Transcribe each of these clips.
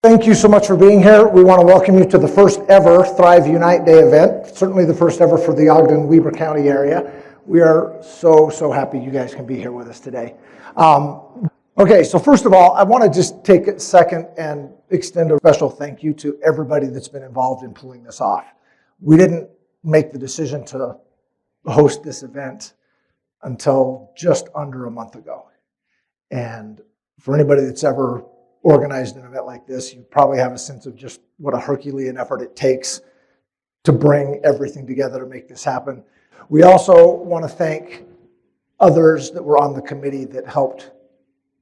Thank you so much for being here. We want to welcome you to the first ever Thrive Unite Day event, certainly the first ever for the Ogden, Weber County area. We are so happy you guys can be here with us today. Okay, so first of all, I want to just take a second and extend a special thank you to everybody that's been involved in pulling this off. We didn't make the decision to host this event until just under a month ago. And for anybody that's ever organized an event like this, you probably have a sense of just what a Herculean effort it takes to bring everything together to make this happen. We also want to thank others that were on the committee that helped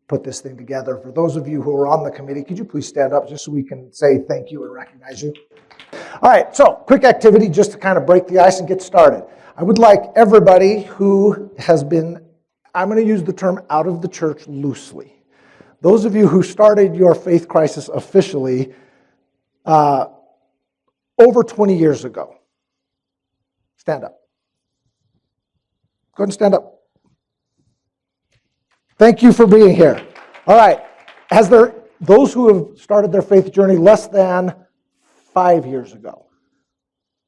put this thing together. For those of you who are on the committee, could you please stand up just so we can say thank you and recognize you? All right, so quick activity just to kind of break the ice and get started. I would like everybody who has been, I'm going to use the term out of the church loosely. Those of you who started your faith crisis officially over 20 years ago, stand up. Go ahead and stand up. Thank you for being here. All right. Those who have started their faith journey less than 5 years ago,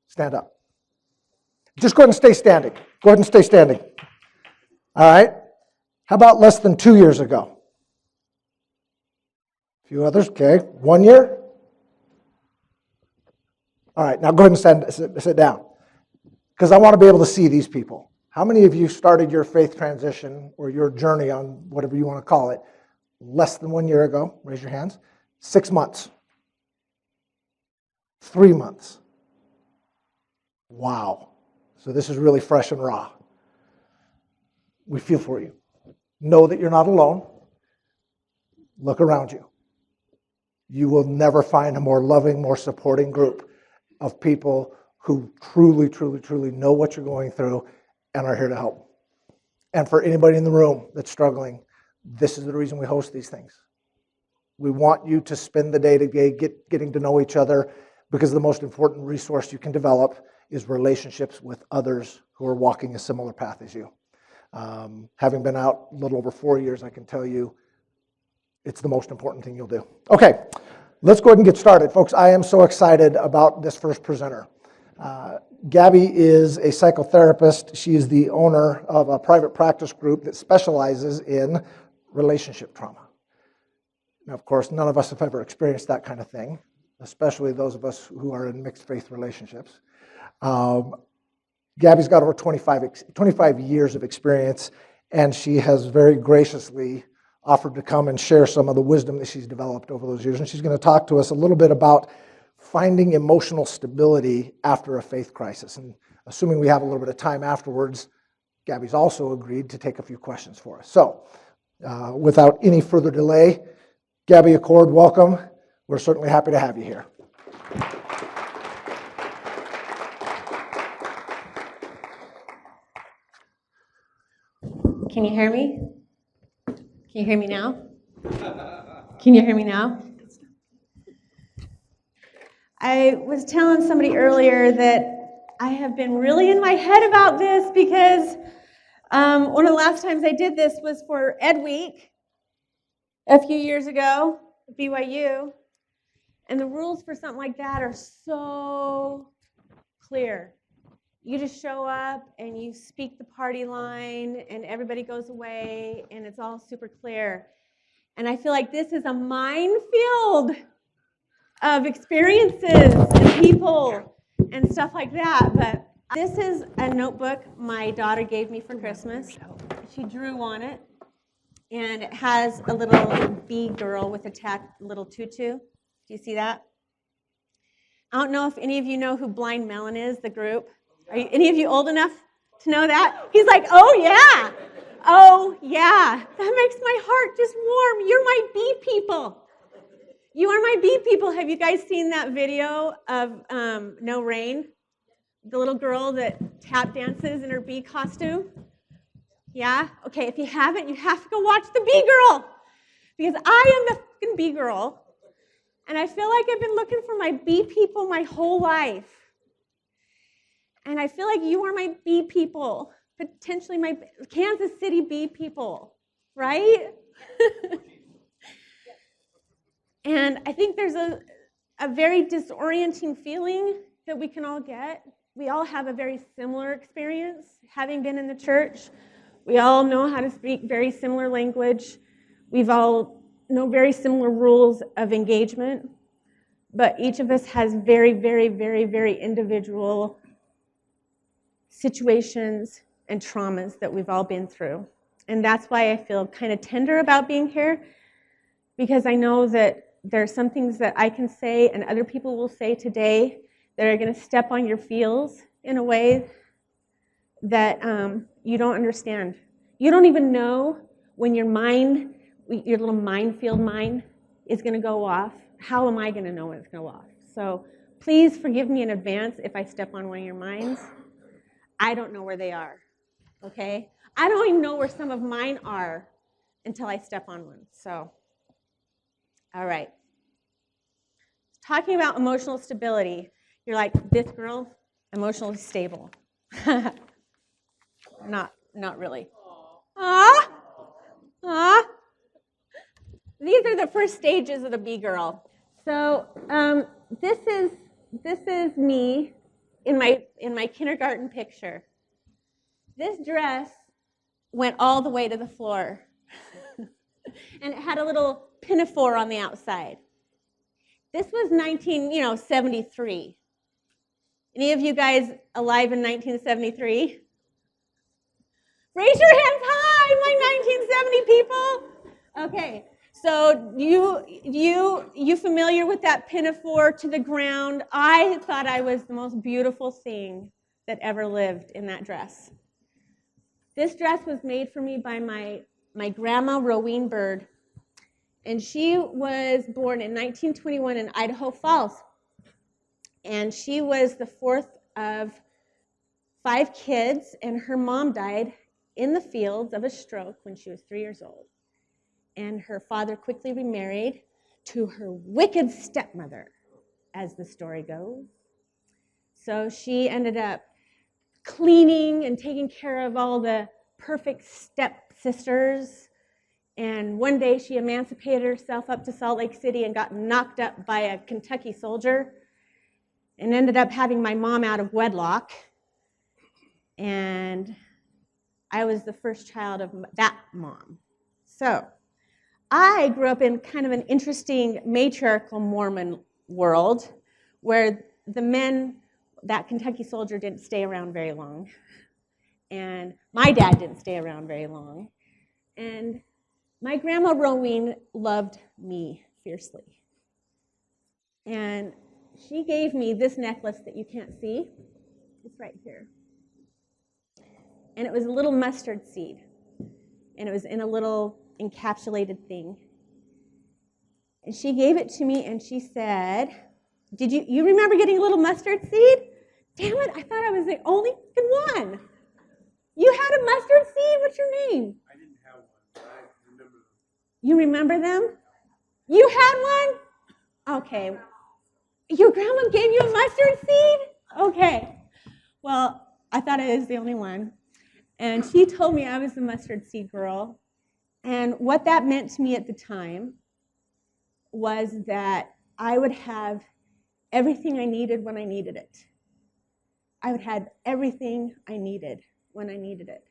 stand up. Just go ahead and stay standing. Go ahead and stay standing. All right. How about less than 2 years ago? A few others. Okay. 1 year? All right. Now go ahead and sit down, because I want to be able to see these people. How many of you started your faith transition or your journey on whatever you want to call it less than 1 year ago? Raise your hands. 6 months. 3 months. Wow. So this is really fresh and raw. We feel for you. Know that you're not alone. Look around you. You will never find a more loving, more supporting group of people who truly know what you're going through and are here to help. And for anybody in the room that's struggling, this is the reason we host these things. We want you to spend the day today getting to know each other, because the most important resource you can develop is relationships with others who are walking a similar path as you. Having been out a little over 4 years, I can tell you it's the most important thing you'll do. Okay, let's go ahead and get started. Folks, I am so excited about this first presenter. Gabby is a psychotherapist. She is the owner of a private practice group that specializes in relationship trauma. Now, of course, none of us have ever experienced that kind of thing, especially those of us who are in mixed faith relationships. Gabby's got over 25 years of experience, and she has very graciously offered to come and share some of the wisdom that she's developed over those years. And she's going to talk to us a little bit about finding emotional stability after a faith crisis. And assuming we have a little bit of time afterwards, Gabby's also agreed to take a few questions for us. So without any further delay, Gabby Acord, welcome. We're certainly happy to have you here. Can you hear me? Can you hear me now? Can you hear me now? I was telling somebody earlier that I have been really in my head about this, because one of the last times I did this was for Ed Week a few years ago at BYU. And the rules for something like that are so clear. You just show up and you speak the party line and everybody goes away and it's all super clear. And I feel like this is a minefield of experiences and people and stuff like that. But this is a notebook my daughter gave me for Christmas. She drew on it, and it has a little bee girl with a little tutu. Do you see that? I don't know if any of you know who Blind Melon is, the group. Are any of you old enough to know that? He's like, oh yeah, that makes my heart just warm. You're my bee people. You are my bee people. Have you guys seen that video of No Rain? The little girl that tap dances in her bee costume? Yeah? Okay, if you haven't, you have to go watch the bee girl. Because I am the fucking bee girl. And I feel like I've been looking for my bee people my whole life. And I feel like you are my bee people. Potentially my Kansas City bee people. Right? And I think there's a very disorienting feeling that we can all get. We all have a very similar experience having been in the church. We all know how to speak very similar language. We've all know very similar rules of engagement. But each of us has very, very, very, very individual situations and traumas that we've all been through. And that's why I feel kind of tender about being here, because I know that there are some things that I can say and other people will say today that are going to step on your feels in a way that you don't understand. You don't even know when your mind, your little minefield mind, is going to go off. How am I going to know when it's going to go off? So please forgive me in advance if I step on one of your minds. I don't know where they are, okay? I don't even know where some of mine are until I step on one. So, all right. Talking about emotional stability, you're like, this girl, emotionally stable. Not really. Aww. These are the first stages of the bee girl. So this is me in my kindergarten picture. This dress went all the way to the floor, and it had a little pinafore on the outside. This was 1973. Any of you guys alive in 1973? Raise your hands high, my 1970 people. Okay, so you familiar with that pinafore to the ground? I thought I was the most beautiful thing that ever lived in that dress. This dress was made for me by my grandma, Rowene Bird, and she was born in 1921 in Idaho Falls. And she was the fourth of 5 kids, and her mom died in the fields of a stroke when she was 3 years old. And her father quickly remarried to her wicked stepmother, as the story goes. So she ended up cleaning and taking care of all the perfect stepsisters. And one day she emancipated herself up to Salt Lake City and got knocked up by a Kentucky soldier and ended up having my mom out of wedlock. And I was the first child of that mom. So I grew up in kind of an interesting matriarchal Mormon world where the men, that Kentucky soldier didn't stay around very long. And my dad didn't stay around very long. And my grandma Rowene loved me fiercely. And she gave me this necklace that you can't see. It's right here. And it was a little mustard seed. And it was in a little encapsulated thing. And she gave it to me and she said, "Did you remember getting a little mustard seed? Damn it, I thought I was the only one. You had a mustard seed? What's your name?" I didn't have one, but I remember them. You remember them? You had one? Okay. Your grandma gave you a mustard seed? Okay. Well, I thought I was the only one. And she told me I was the mustard seed girl. And what that meant to me at the time was that I would have everything I needed when I needed it. I would have everything I needed when I needed it.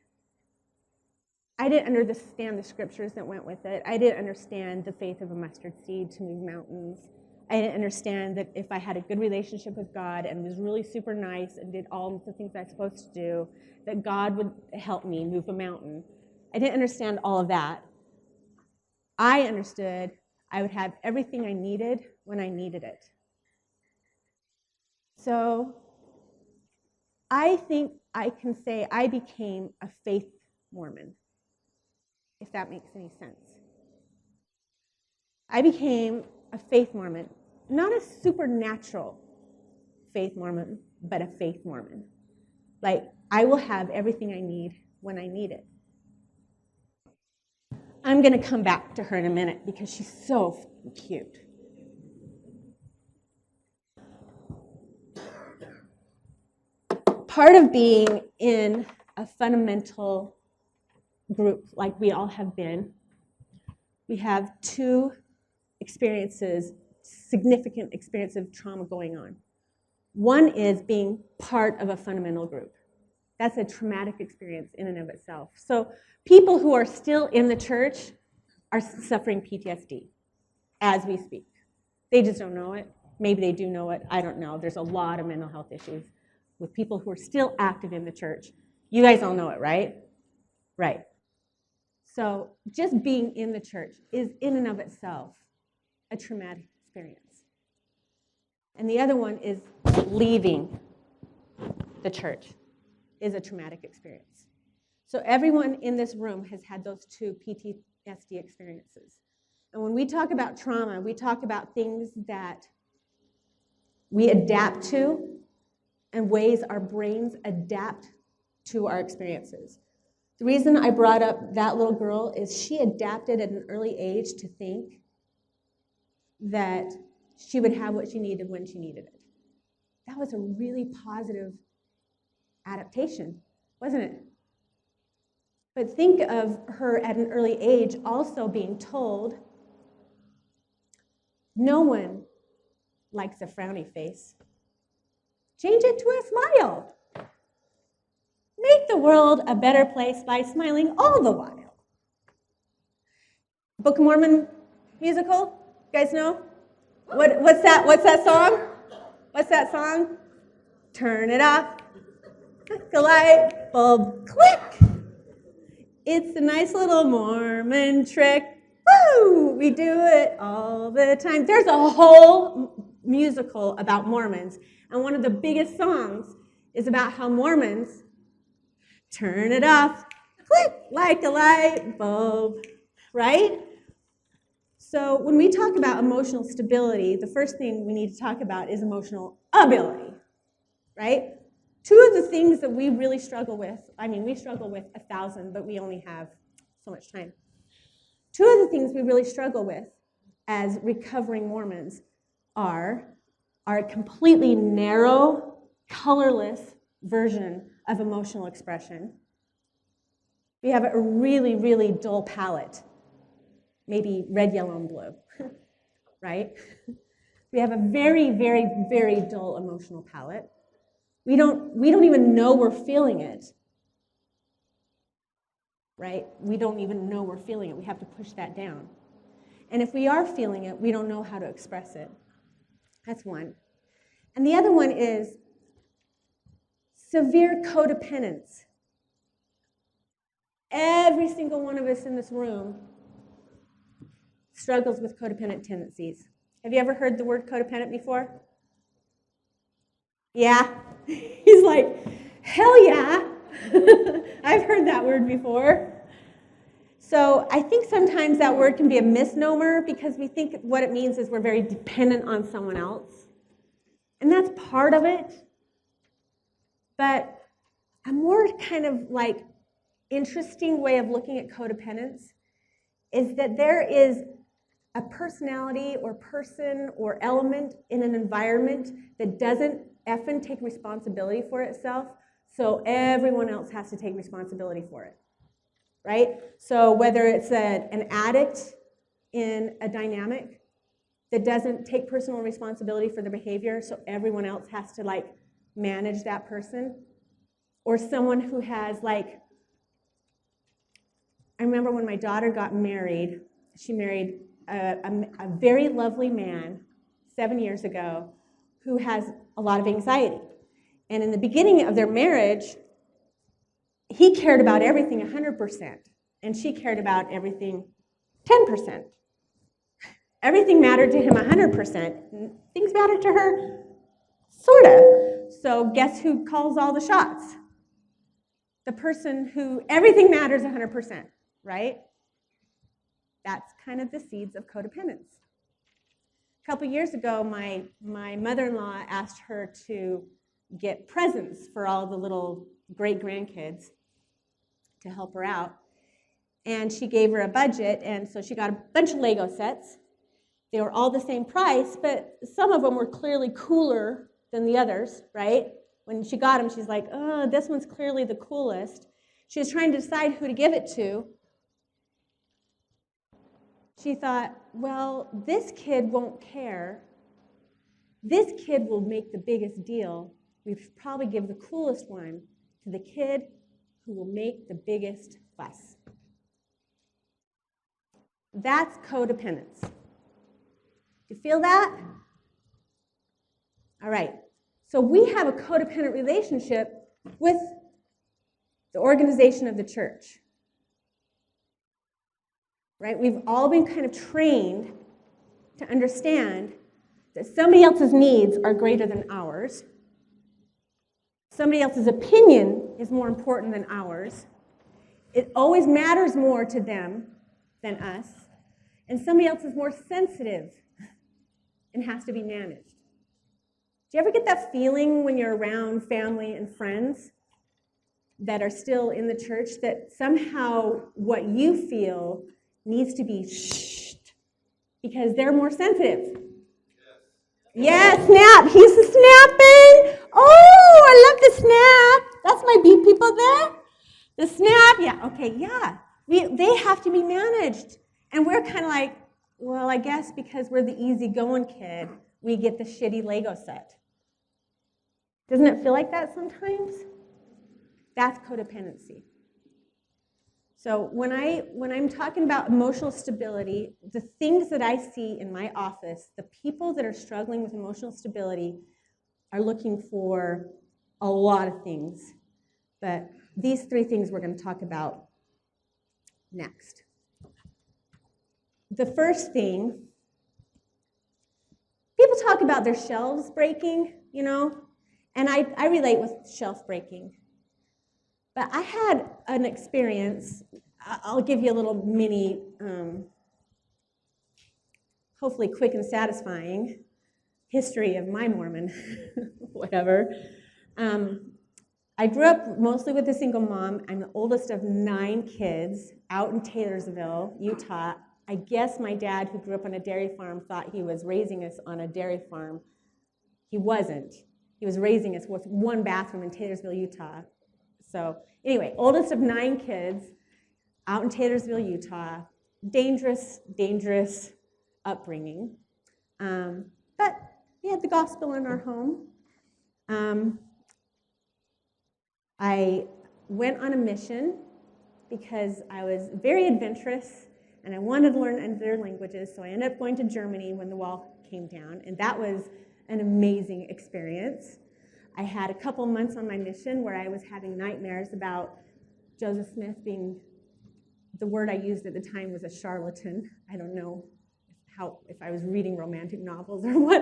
I didn't understand the scriptures that went with it. I didn't understand the faith of a mustard seed to move mountains. I didn't understand that if I had a good relationship with God and was really super nice and did all the things I was supposed to do, that God would help me move a mountain. I didn't understand all of that. I understood I would have everything I needed when I needed it. So I think I can say I became a faith Mormon, if that makes any sense. I became a faith Mormon, not a supernatural faith Mormon, but a faith Mormon. Like, I will have everything I need when I need it. I'm going to come back to her in a minute because she's so cute. Part of being in a fundamental group like we all have been, we have 2 experiences, significant experience of trauma going on. One is being part of a fundamental group. That's a traumatic experience in and of itself. So people who are still in the church are suffering PTSD as we speak. They just don't know it. Maybe they do know it. I don't know. There's a lot of mental health issues with people who are still active in the church. You guys all know it, right? Right. So just being in the church is in and of itself a traumatic experience. And the other one is leaving the church is a traumatic experience. So everyone in this room has had those two PTSD experiences. And when we talk about trauma, we talk about things that we adapt to and ways our brains adapt to our experiences. The reason I brought up that little girl is she adapted at an early age to think that she would have what she needed when she needed it. That was a really positive adaptation, wasn't it? But think of her at an early age also being told, no one likes a frowny face. Change it to a smile. Make the world a better place by smiling all the while. Book of Mormon musical, you guys know? What's that song? What's that song? Turn it off. The light bulb, click. It's a nice little Mormon trick. Woo! We do it all the time. There's a whole musical about Mormons, and one of the biggest songs is about how Mormons turn it off, click, like a light bulb, right? So when we talk about emotional stability, the first thing we need to talk about is emotional ability, right? Two of the things that we really struggle with, we struggle with 1,000, but we only have so much time. Two of the things we really struggle with as recovering Mormons are a completely narrow, colorless version of emotional expression. We have a really, really dull palette, maybe red, yellow, and blue, right? We have a very, very, very dull emotional palette. We don't even know we're feeling it, right? We don't even know we're feeling it. We have to push that down. And if we are feeling it, we don't know how to express it. That's one. And the other one is severe codependence. Every single one of us in this room struggles with codependent tendencies. Have you ever heard the word codependent before? Yeah? He's like, hell yeah. I've heard that word before. So I think sometimes that word can be a misnomer because we think what it means is we're very dependent on someone else. And that's part of it. But a more kind of like interesting way of looking at codependence is that there is a personality or person or element in an environment that doesn't effing take responsibility for itself, so everyone else has to take responsibility for it, right? So whether it's an addict in a dynamic that doesn't take personal responsibility for their behavior, so everyone else has to like manage that person, or someone who has like, I remember when my daughter got married, she married a very lovely man 7 years ago who has a lot of anxiety. And in the beginning of their marriage, he cared about everything 100%, and she cared about everything 10%. Everything mattered to him 100%. Things mattered to her, sort of. So guess who calls all the shots? The person who everything matters 100%, right? That's kind of the seeds of codependence. A couple years ago, my mother-in-law asked her to get presents for all the little great-grandkids to help her out. And she gave her a budget, and so she got a bunch of Lego sets. They were all the same price, but some of them were clearly cooler than the others, right? When she got them, she's like, oh, this one's clearly the coolest. She was trying to decide who to give it to. she thought, well, this kid won't care. This kid will make the biggest deal. We should probably give the coolest one to the kid who will make the biggest fuss. That's codependence. Do you feel that? All right. So we have a codependent relationship with the organization of the church. Right? We've all been kind of trained to understand that somebody else's needs are greater than ours. Somebody else's opinion is more important than ours. It always matters more to them than us. And somebody else is more sensitive and has to be managed. Do you ever get that feeling when you're around family and friends that are still in the church that somehow what you feel needs to be shushed because they're more sensitive? Yes, snap. He's snapping. Oh, I love the snap. That's my beat people there. The snap. Yeah, okay, yeah. They have to be managed. And we're kind of like, well, I guess because we're the easygoing kid, we get the shitty Lego set. Doesn't it feel like that sometimes? That's codependency. So when I'm talking about emotional stability, the things that I see in my office, the people that are struggling with emotional stability are looking for a lot of things. But these three things we're going to talk about next. The first thing, people talk about their shelves breaking, you know, and I relate with shelf breaking. But I had an experience. I'll give you a little mini, hopefully quick and satisfying history of my Mormon, whatever. I grew up mostly with a single mom. I'm the oldest of 9 kids out in Taylorsville, Utah. I guess my dad, who grew up on a dairy farm, thought he was raising us on a dairy farm. He wasn't. He was raising us with one bathroom in Taylorsville, Utah. So anyway, oldest of 9 kids, out in Taylorsville, Utah. Dangerous, dangerous upbringing. But we had the gospel in our home. I went on a mission because I was very adventurous and I wanted to learn other languages, so I ended up going to Germany when the wall came down, and that was an amazing experience. I had a couple months on my mission where I was having nightmares about Joseph Smith being, the word I used at the time was a charlatan. I don't know if I was reading romantic novels or what,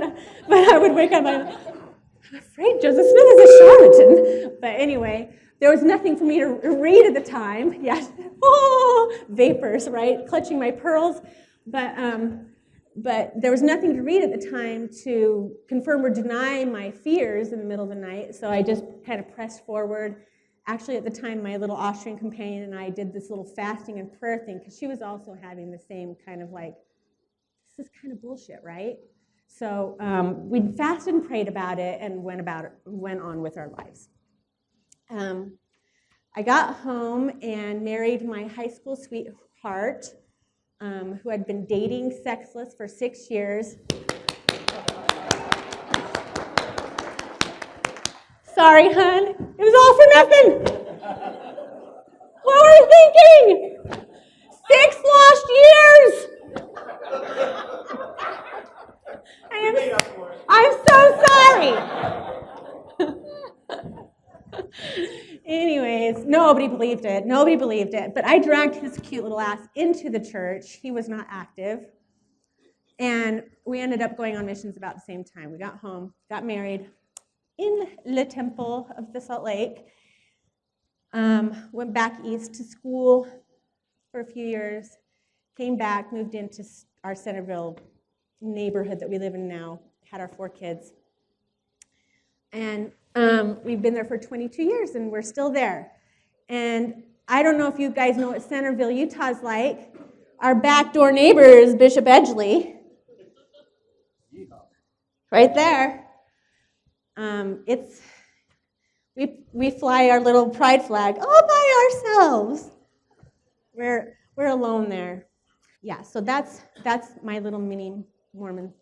but I would wake up and I'm afraid Joseph Smith is a charlatan. But anyway, there was nothing for me to read at the time. Yes, oh, vapors, right? Clutching my pearls. But there was nothing to read at the time to confirm or deny my fears in the middle of the night, so I just kind of pressed forward. Actually, at the time, my little Austrian companion and I did this little fasting and prayer thing, because she was also having the same kind of like, this is kind of bullshit, right? So we fasted and prayed about it and went on with our lives. I got home and married my high school sweetheart, who had been dating sexless for 6 years. Sorry, hon. It was all for nothing. What were you thinking? 6 lost years. I'm so sorry. Anyways, nobody believed it. But I dragged his cute little ass into the church. He was not active. And we ended up going on missions about the same time. We got home, got married in the Temple of the Salt Lake. Went back east to school for a few years. Came back, moved into our Centerville neighborhood that we live in now. Had our 4 kids. And we've been there for 22 years, and we're still there. And I don't know if you guys know what Centerville, Utah is like. Our backdoor neighbor is Bishop Edgley. Right there. We fly our little pride flag all by ourselves. We're alone there. Yeah, so that's my little mini Mormon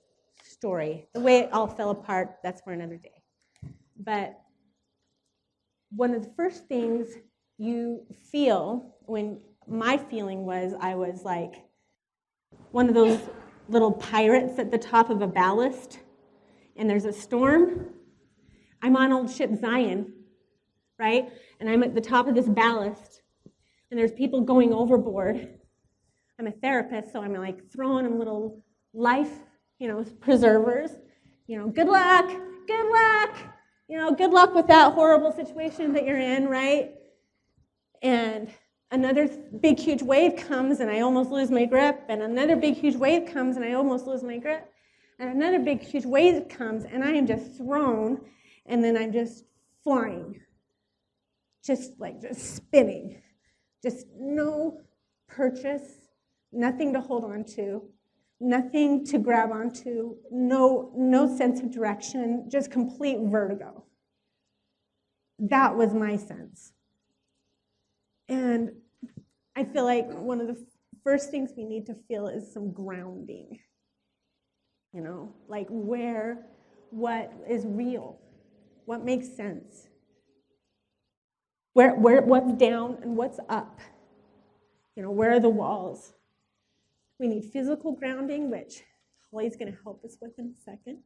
story. The way it all fell apart, that's for another day. But one of the first things you feel when my feeling was I was like one of those little pirates at the top of a ballast, and there's a storm. I'm on old ship Zion, right? And I'm at the top of this ballast, and there's people going overboard. I'm a therapist, so I'm like throwing them little life, preservers. Good luck, good luck. Good luck with that horrible situation that you're in, right? And another big, huge wave comes, and I almost lose my grip. And another big, huge wave comes, and I almost lose my grip. And another big, huge wave comes, and I am just thrown, and then I'm just flying. Just spinning. Just no purchase, nothing to hold on to, nothing to grab onto, no sense of direction, just complete vertigo. That was my sense. And I feel like one of the first things we need to feel is some grounding. Like what is real, what makes sense, what's down and what's up. Where are the walls? We need physical grounding, which Holly's going to help us with in a second.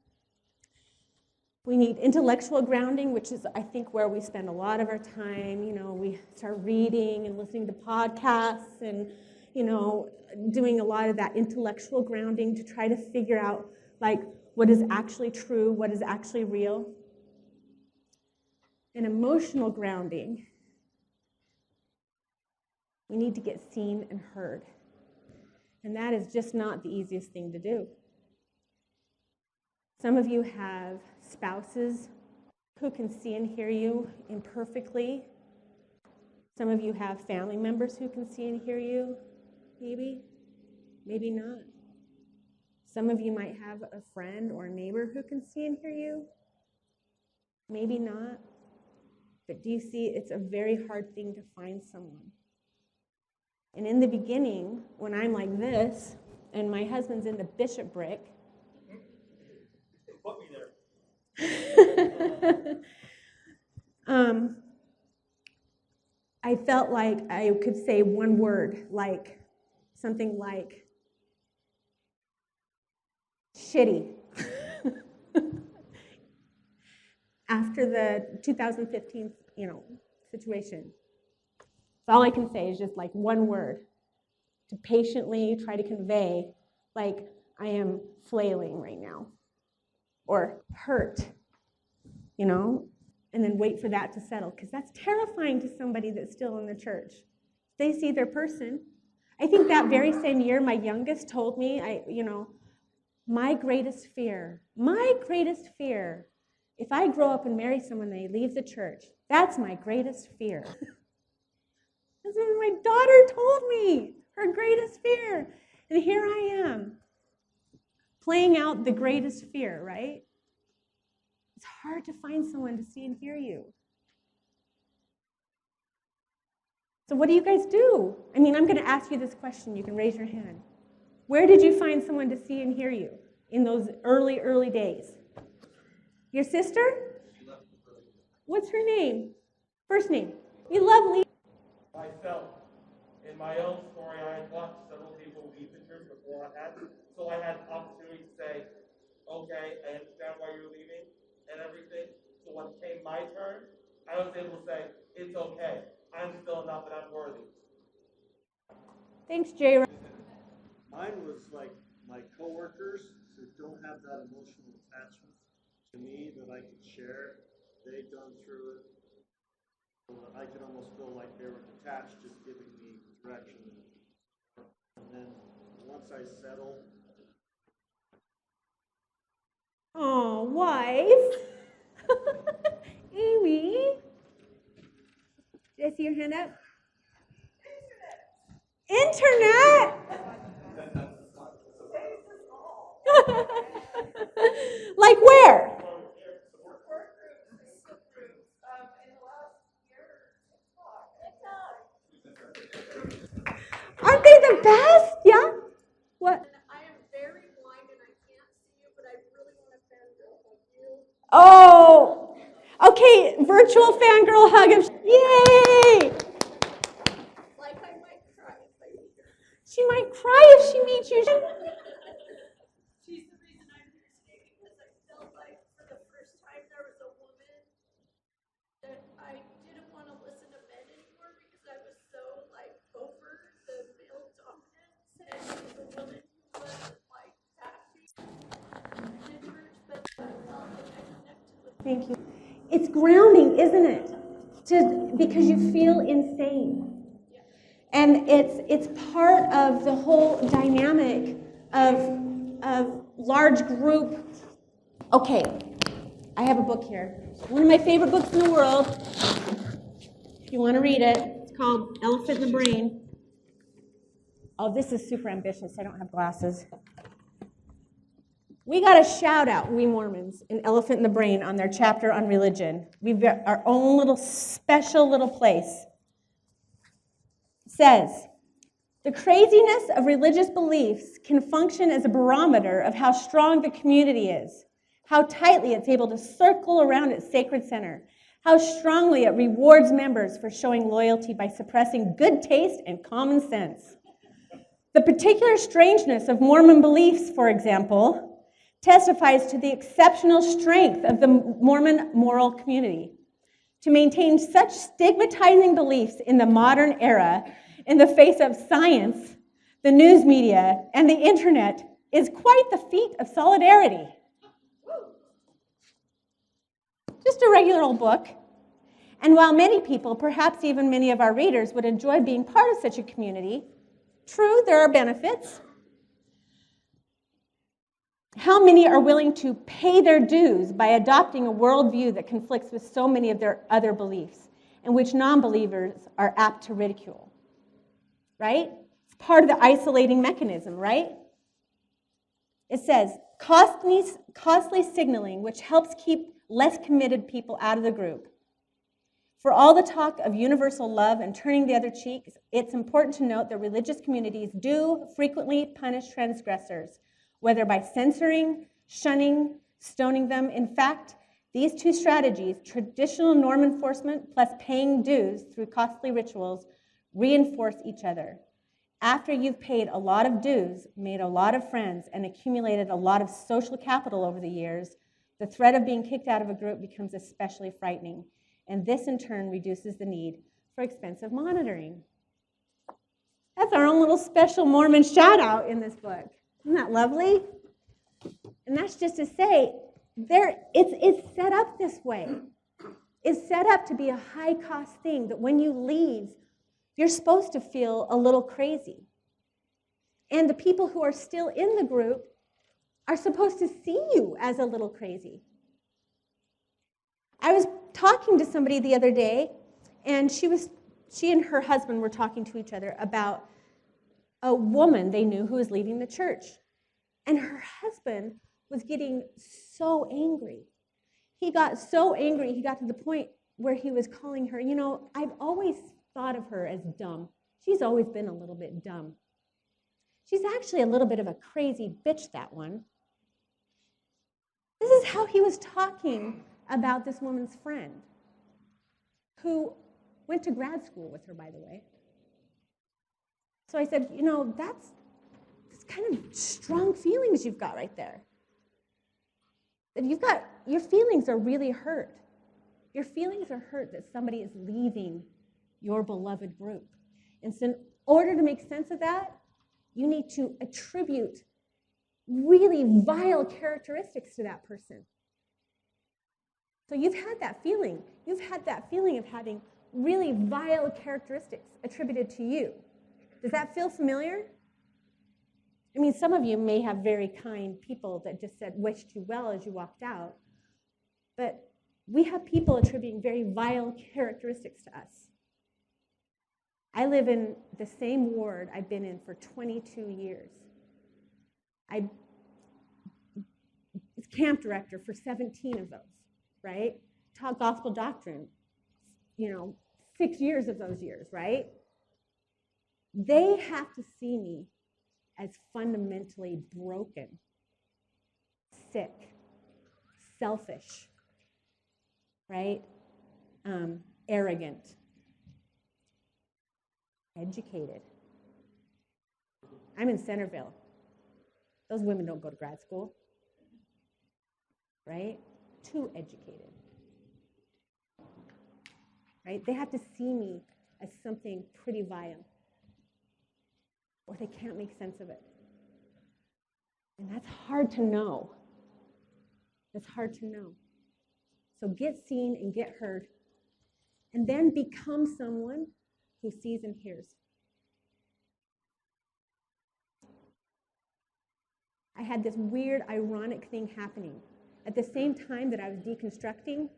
We need intellectual grounding, which is, I think, where we spend a lot of our time. We start reading and listening to podcasts and, doing a lot of that intellectual grounding to try to figure out, what is actually true, what is actually real. And emotional grounding, we need to get seen and heard. And that is just not the easiest thing to do. Some of you have spouses who can see and hear you imperfectly. Some of you have family members who can see and hear you, maybe not. Some of you might have a friend or a neighbor who can see and hear you, maybe not. But do you see, it's a very hard thing to find someone. And in the beginning, when I'm like this, and my husband's into bishopric, Put me there. I felt like I could say one word, something like shitty. After the 2015, situation. So all I can say is just one word to patiently try to convey, I am flailing right now, or hurt, and then wait for that to settle, because that's terrifying to somebody that's still in the church. They see their person. I think that very same year, my youngest told me, my greatest fear, if I grow up and marry someone and they leave the church, that's my greatest fear. That's what my daughter told me, her greatest fear. And here I am, playing out the greatest fear, right? It's hard to find someone to see and hear you. So what do you guys do? I'm going to ask you this question. You can raise your hand. Where did you find someone to see and hear you in those early days? Your sister? What's her name? First name. You love Lee. Myself, in my own story, I had watched several people leave the church before I had, so I had the opportunity to say, okay, I understand why you're leaving and everything. So when it came my turn, I was able to say, it's okay. I'm still enough and I'm worthy. Thanks, Jay. Mine was like my coworkers who don't have that emotional attachment to me that I could share. They'd gone through it. I could almost feel like they were detached, just giving me direction. And then once I settled. Oh, wife. Amy. Did I see your hand up? Internet? Like where? Aren't they the best? Yeah? Oh, okay, virtual fangirl hug of, yay! Like I might cry if I meet her. She might cry if she meets you. She's the reason I'm here today because I felt like for the first time there was a woman that I didn't want to listen to men anymore because I was so like over the male dominance and it was a woman who wasn't like taxing in church, but I felt like I connected with. Thank you. It's grounding, isn't it? Because you feel insane. And it's part of the whole dynamic of large group. Okay, I have a book here. One of my favorite books in the world. If you want to read it, it's called Elephant in the Brain. Oh, this is super ambitious. I don't have glasses. We got a shout out, we Mormons, in Elephant in the Brain on their chapter on religion. We've got our own little special little place. It says, the craziness of religious beliefs can function as a barometer of how strong the community is, how tightly it's able to circle around its sacred center, how strongly it rewards members for showing loyalty by suppressing good taste and common sense. The particular strangeness of Mormon beliefs, for example, testifies to the exceptional strength of the Mormon moral community. To maintain such stigmatizing beliefs in the modern era, in the face of science, the news media, and the internet, is quite the feat of solidarity. Just a regular old book. And while many people, perhaps even many of our readers, would enjoy being part of such a community, true, there are benefits. How many are willing to pay their dues by adopting a worldview that conflicts with so many of their other beliefs, and which non-believers are apt to ridicule? Right? It's part of the isolating mechanism, right? It says, costly signaling, which helps keep less committed people out of the group. For all the talk of universal love and turning the other cheek, it's important to note that religious communities do frequently punish transgressors, whether by censoring, shunning, stoning them. In fact, these two strategies, traditional norm enforcement plus paying dues through costly rituals, reinforce each other. After you've paid a lot of dues, made a lot of friends, and accumulated a lot of social capital over the years, the threat of being kicked out of a group becomes especially frightening. And this, in turn, reduces the need for expensive monitoring. That's our own little special Mormon shout-out in this book. Isn't that lovely? And that's just to say, it's set up this way. It's set up to be a high-cost thing that when you leave, you're supposed to feel a little crazy. And the people who are still in the group are supposed to see you as a little crazy. I was talking to somebody the other day, and she and her husband were talking to each other about a woman they knew who was leaving the church. And her husband was getting so angry. He got so angry, he got to the point where he was calling her, you know, I've always thought of her as dumb. She's always been a little bit dumb. She's actually a little bit of a crazy bitch, that one. This is how he was talking about this woman's friend, who went to grad school with her, by the way. So I said, you know, that's kind of strong feelings you've got right there. That your feelings are really hurt. Your feelings are hurt that somebody is leaving your beloved group. And so in order to make sense of that, you need to attribute really vile characteristics to that person. So you've had that feeling. You've had that feeling of having really vile characteristics attributed to you. Does that feel familiar? I mean, some of you may have very kind people that just said, wished you well as you walked out. But we have people attributing very vile characteristics to us. I live in the same ward I've been in for 22 years. I was camp director for 17 of those, right? Taught gospel doctrine, 6 years of those years, right? They have to see me as fundamentally broken, sick, selfish, right? Arrogant, educated. I'm in Centerville. Those women don't go to grad school, right? Too educated, right? They have to see me as something pretty vile, or they can't make sense of it. And that's hard to know. That's hard to know. So get seen and get heard, and then become someone who sees and hears. I had this weird, ironic thing happening. At the same time that I was deconstructing,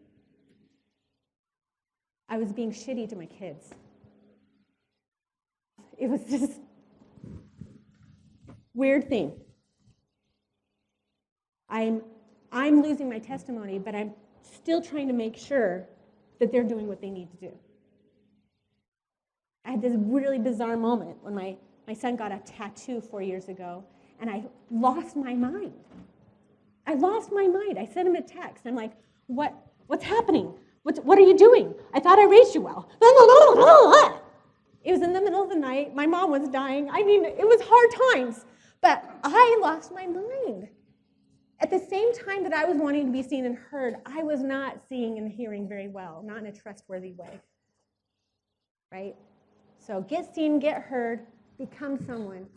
I was being shitty to my kids. It was this weird thing. I'm losing my testimony, but I'm still trying to make sure that they're doing what they need to do. I had this really bizarre moment when my son got a tattoo 4 years ago, and I lost my mind. I lost my mind. I sent him a text. I'm like, what's happening? What are you doing? I thought I raised you well. It was in the middle of the night. My mom was dying. I mean, it was hard times. But I lost my mind. At the same time that I was wanting to be seen and heard, I was not seeing and hearing very well, not in a trustworthy way. Right? So get seen, get heard, become someone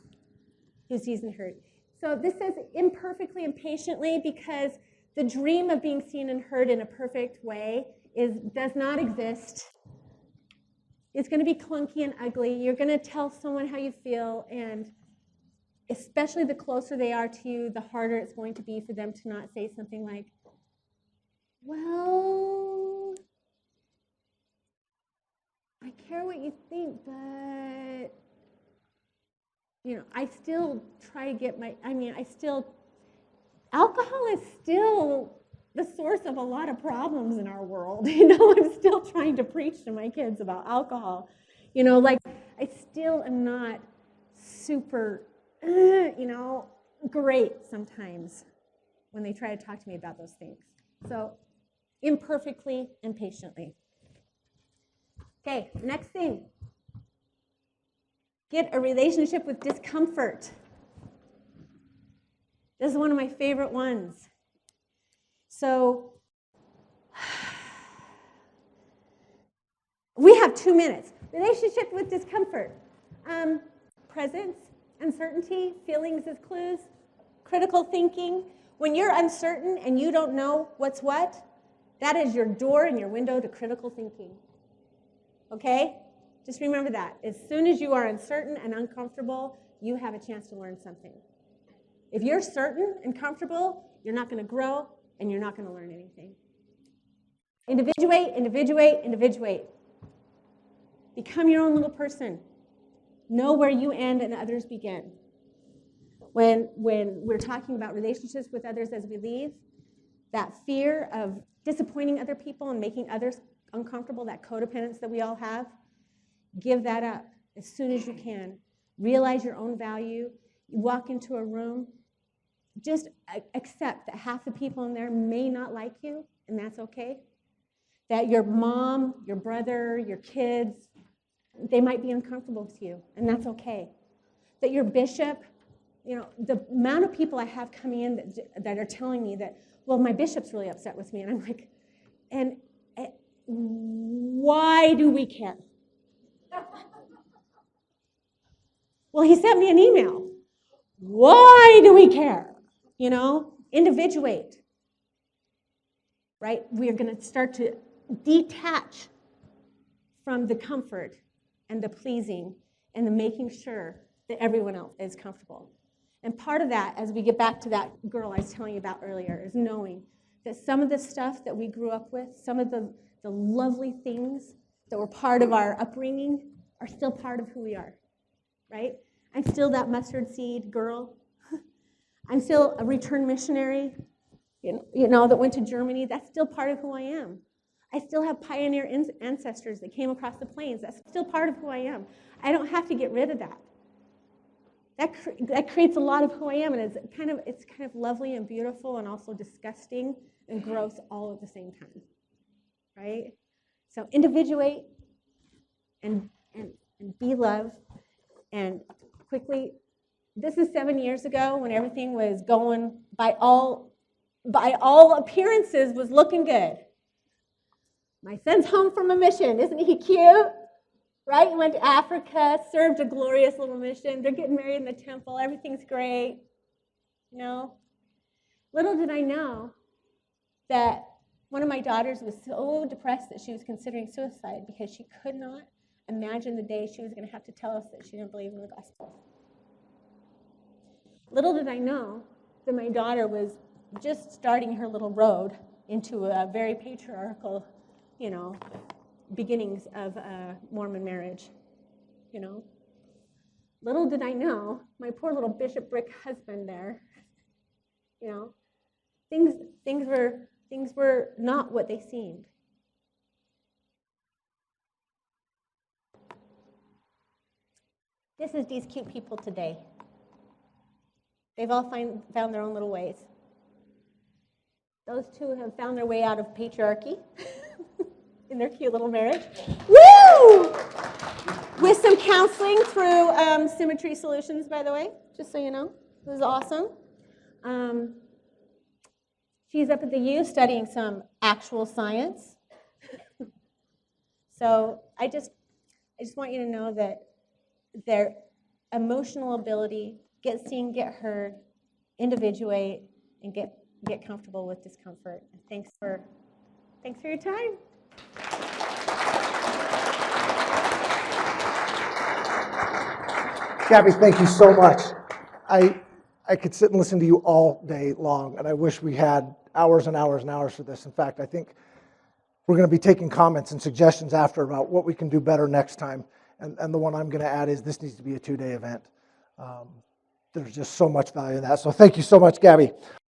who sees and heard. So this says imperfectly and patiently because the dream of being seen and heard in a perfect way does not exist. It's going to be clunky and ugly. You're going to tell someone how you feel, and especially the closer they are to you, the harder it's going to be for them to not say something like, well, I care what you think, but, I still try to get alcohol is still the source of a lot of problems in our world. I'm still trying to preach to my kids about alcohol. I still am not super, great sometimes when they try to talk to me about those things. So, imperfectly and patiently. Okay, next thing. Get a relationship with discomfort. This is one of my favorite ones. So, we have 2 minutes. Relationship with discomfort. Presence, uncertainty, feelings as clues, critical thinking. When you're uncertain and you don't know what's what, that is your door and your window to critical thinking. Okay? Just remember that. As soon as you are uncertain and uncomfortable, you have a chance to learn something. If you're certain and comfortable, you're not going to grow and you're not going to learn anything. Individuate, individuate, individuate. Become your own little person. Know where you end and others begin. When we're talking about relationships with others as we leave, that fear of disappointing other people and making others uncomfortable, that codependence that we all have, give that up as soon as you can. Realize your own value. You walk into a room, just accept that half the people in there may not like you, and that's okay. That your mom, your brother, your kids, they might be uncomfortable with you, and that's okay. That your bishop, the amount of people I have coming in that are telling me that, well, my bishop's really upset with me, and I'm like, and why do we care? Well, he sent me an email. Why do we care? Individuate. Right? We are going to start to detach from the comfort and the pleasing and the making sure that everyone else is comfortable. And part of that, as we get back to that girl I was telling you about earlier, is knowing that some of the stuff that we grew up with, some of the lovely things that were part of our upbringing are still part of who we are, right? I'm still that mustard seed girl. I'm still a returned missionary, that went to Germany. That's still part of who I am. I still have pioneer ancestors that came across the plains. That's still part of who I am. I don't have to get rid of that. That creates a lot of who I am, and it's kind of lovely and beautiful and also disgusting and gross all at the same time. right? So individuate and be love. And quickly, this is 7 years ago when everything was going, by all appearances, was looking good. My son's home from a mission. Isn't he cute? Right? He went to Africa, served a glorious little mission. They're getting married in the temple. Everything's great. You know? Little did I know that one of my daughters was so depressed that she was considering suicide because she could not imagine the day she was going to have to tell us that she didn't believe in the gospel. Little did I know that my daughter was just starting her little road into a very patriarchal, beginnings of a Mormon marriage, Little did I know, my poor little bishopric husband there, things were not what they seemed. This is these cute people today. They've all found their own little ways. Those two have found their way out of patriarchy in their cute little marriage. Woo! With some counseling through Symmetry Solutions, by the way, just so you know. It was awesome. She's up at the U studying some actual science. So I just want you to know that their emotional ability, get seen, get heard, individuate, and get comfortable with discomfort. Thanks for your time. Gabby, thank you so much. I could sit and listen to you all day long, and I wish we had hours and hours and hours for this. In fact, I think we're going to be taking comments and suggestions after about what we can do better next time. And the one I'm going to add is this needs to be a 2-day event. There's just so much value in that. So thank you so much, Gabby.